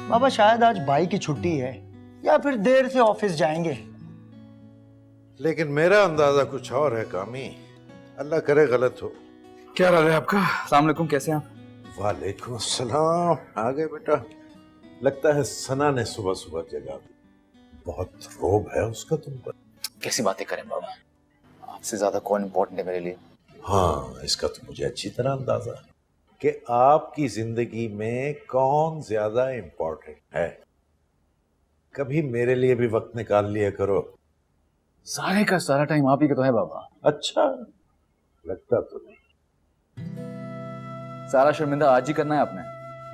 बाबा शायद आज भाई की छुट्टी है या फिर देर से ऑफिस जाएंगे। लेकिन मेरा अंदाजा कुछ और है कामी। अल्लाह करे गलत हो। क्या हाल है आपका? अस्सलाम वालेकुम, कैसे हैं आप? वालेकुम अस्सलाम। आ गए बेटा। लगता है सना ने सुबह सुबह जगा दी। बहुत रोब है उसका तुम पर। कैसी बातें करें बाबा, आपसे ज्यादा कौन इम्पोर्टेंट है मेरे लिए? हाँ, इसका तो मुझे अच्छी तरह अंदाजा है कि आपकी जिंदगी में कौन ज्यादा इम्पोर्टेंट है। कभी मेरे लिए भी वक्त निकाल लिया करो। सारे का सारा टाइम आप ही का तो है बाबा। अच्छा, लगता तो नहीं। सारा शर्मिंदा आज ही करना है आपने?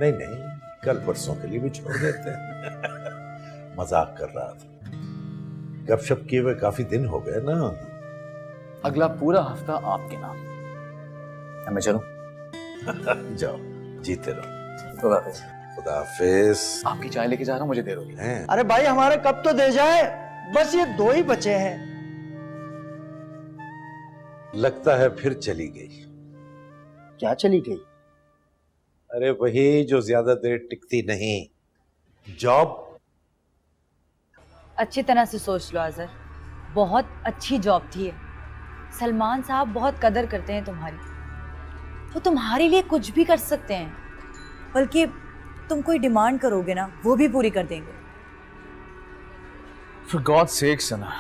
नहीं नहीं, कल परसों के लिए भी छोड़ देते हैं। मजाक कर रहा था। गपशप किए हुए काफी दिन हो गए ना। अगला पूरा हफ्ता आपके नाम। मैं चलूं? जाओ, जीते रहो। खुदा हाफिज। खुदा हाफिज। आपकी चाय लेके जा रहा हूं, मुझे देर होगी। हैं? अरे भाई हमारे कब तो दे जाए, बस ये 2 ही बचे हैं। लगता है फिर चली गई। क्या चली गई? अरे वही जो ज्यादा देर टिकती नहीं, जॉब। अच्छी तरह से सोच लो आज़र, बहुत अच्छी जॉब थी ये। सलमान साहब बहुत कदर करते हैं तुम्हारी, वो तुम्हारे लिए कुछ भी कर सकते हैं, बल्कि तुम कोई डिमांड करोगे ना वो भी पूरी कर देंगे। For God's sake सना,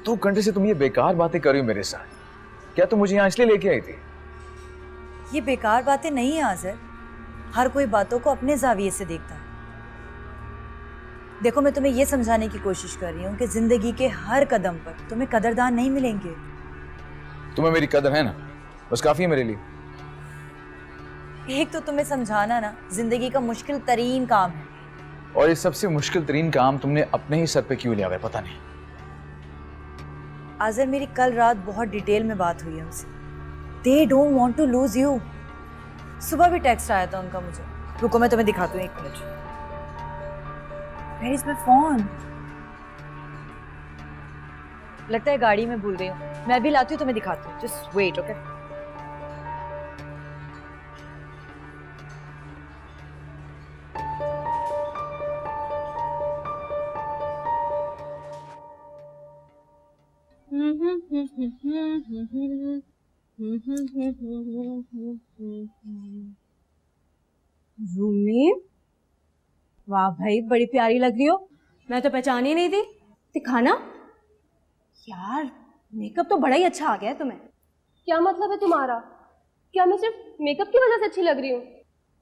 2 घंटे से तुम ये बेकार बातें कर रही हो मेरे साथ। क्या तुम मुझे यहाँ इसलिए लेके आई थी? ये बेकार बातें नहीं है आज़र, हर कोई बातों को अपने जाविये से देखता है। देखो, मैं तुम्हें ये समझाने की कोशिश कर रही हूँ कि जिंदगी के हर कदम पर तुम्हें कदरदान नहीं मिलेंगे। तुम्हें मेरी कदर है ना, बस काफी है मेरे लिए। एक तो तुम्हें समझाना ना जिंदगी का मुश्किल तरीन काम है, और ये सबसे मुश्किल तरीन काम तुमने अपने ही सर पे क्यों लिया हुआ है, पता नहीं। आज़र, मेरी कल रात बहुत डिटेल में बात हुई है उनसे। They don't want to lose you। सुबह भी टेक्स्ट आया था उनका मुझे। रुको मैं तुम्हें दिखाती हूँ, 1 minute. Where is my phone? लगता है गाड़ी में भूल गई हूँ, मैं भी लाती हूँ, तुम्हें दिखाती हूँ। Just wait, okay? रूमी, वाह भाई, बड़ी प्यारी लग रही हो। मैं तो पहचान ही नहीं थी। दिखाना यार, मेकअप तो बड़ा ही अच्छा आ गया है तुम्हें। क्या मतलब है तुम्हारा? क्या मैं सिर्फ मेकअप की वजह से अच्छी लग रही हूँ?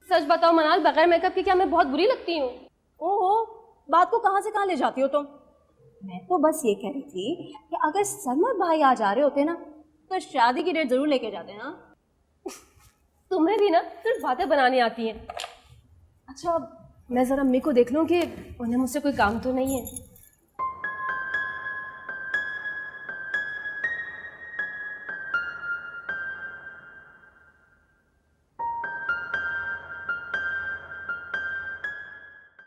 सच बताओ मनाल, बगैर मेकअप के क्या मैं बहुत बुरी लगती हूँ? ओहो, बात को कहाँ से कहाँ ले जाती हो तुम। मैं तो बस ये कह रही थी कि अगर सरमद भाई आ जा रहे होते ना तो शादी की डेट जरूर लेके जाते ना। तुम्हें भी ना सिर्फ बातें बनानी आती हैं। अच्छा, मैं जरा अम्मी को देख लूँ कि उन्हें मुझसे कोई काम तो नहीं है।